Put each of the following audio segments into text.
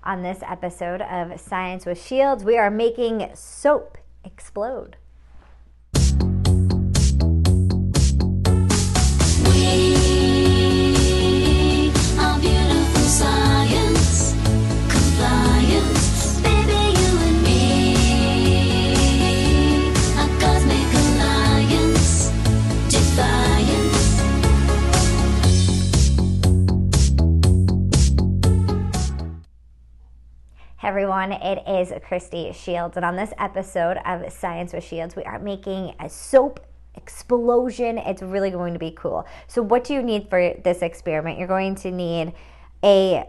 On this episode of Science with Shields, we are making soap explode. Hey everyone, it is Christy Shields, and on this episode of Science with Shields, we are making a soap explosion. It's really going to be cool. So what do you need for this experiment? You're going to need a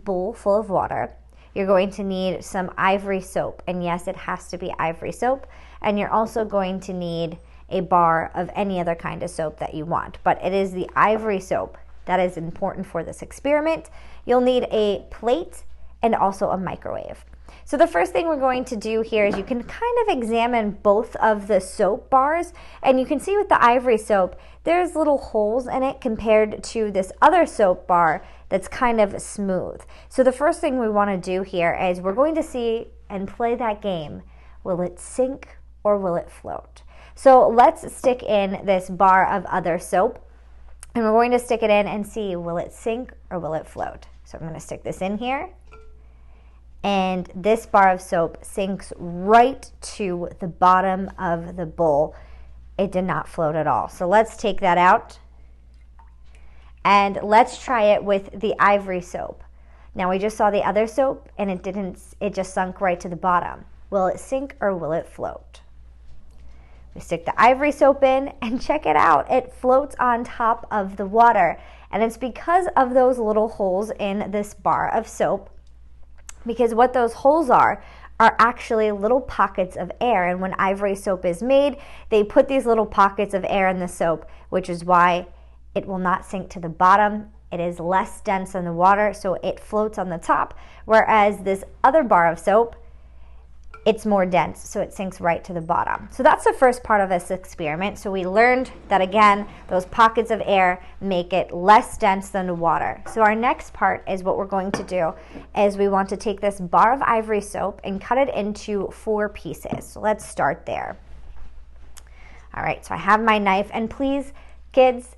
bowl full of water. You're going to need some ivory soap, and yes, it has to be ivory soap. And you're also going to need a bar of any other kind of soap that you want, but it is the ivory soap that is important for this experiment. You'll need a plate and also a microwave. So the first thing we're going to do here is you can kind of examine both of the soap bars, and you can see with the ivory soap, there's little holes in it compared to this other soap bar that's kind of smooth. So the first thing we want to do here is we're going to see and play that game. Will it sink or will it float? So let's stick in this bar of other soap, and we're going to stick it in and see, will it sink or will it float? So I'm going to stick this in here. And this bar of soap sinks right to the bottom of the bowl. It did not float at all. So let's take that out. And let's try it with the ivory soap. Now we just saw the other soap and it just sunk right to the bottom. Will it sink or will it float? We stick the ivory soap in and check it out. It floats on top of the water. And it's because of those little holes in this bar of soap. Because what those holes are actually little pockets of air. And when ivory soap is made, they put these little pockets of air in the soap, which is why it will not sink to the bottom. It is less dense than the water, so it floats on the top. Whereas this other bar of soap, it's more dense, so it sinks right to the bottom. So that's the first part of this experiment. So we learned that, again, those pockets of air make it less dense than the water. So our next part is what we're going to do is we want to take this bar of ivory soap and cut it into 4 pieces. So let's start there. All right, so I have my knife, and please, kids,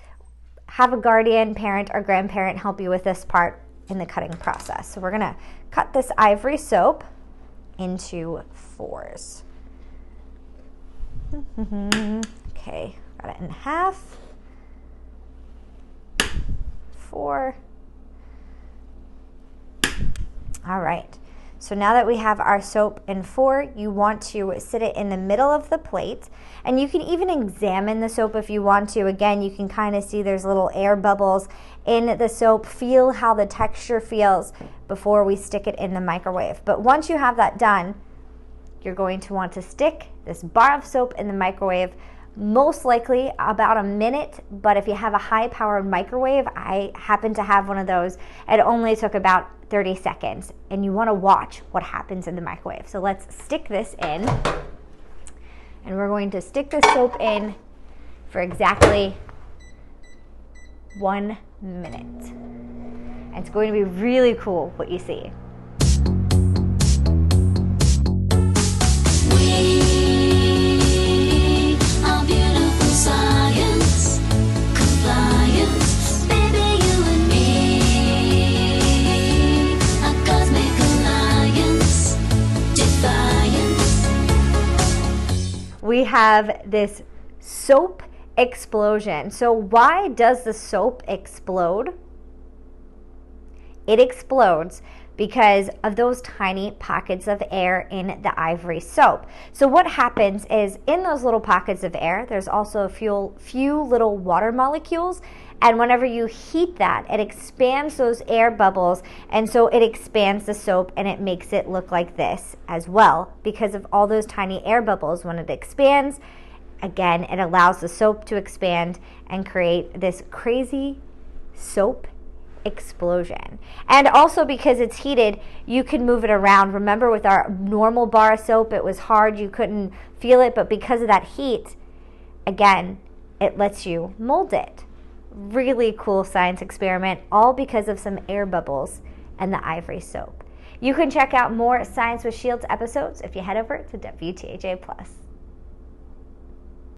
have a guardian, parent, or grandparent help you with this part in the cutting process. So we're gonna cut this ivory soap into 4s. Okay, got it in half. 4. All right, so now that we have our soap in 4, you want to sit it in the middle of the plate, and you can even examine the soap if you want to. Again, you can kind of see there's little air bubbles in the soap. Feel how the texture feels before we stick it in the microwave. But once you have that done, you're going to want to stick this bar of soap in the microwave, most likely about a minute. But if you have a high-powered microwave, I happen to have one of those, it only took about 30 seconds, and you want to watch what happens in the microwave. So let's stick this in, and we're going to stick the soap in for exactly 1 minute. And it's going to be really cool what you see. We are beautiful science, compliance, baby, you and me, a cosmic alliance, defiance. We have this soap explosion. So why does the soap explode? It explodes because of those tiny pockets of air in the ivory soap. So what happens is in those little pockets of air, there's also a few little water molecules, and whenever you heat that, it expands those air bubbles, and so it expands the soap and it makes it look like this as well. Because of all those tiny air bubbles, when it expands, again, it allows the soap to expand and create this crazy soap explosion. And also because it's heated, you can move it around. Remember, with our normal bar of soap, it was hard, you couldn't feel it, but because of that heat, again, it lets you mold it. Really cool science experiment, all because of some air bubbles and the ivory soap. You can check out more Science with Shields episodes if you head over to WTAJ Plus.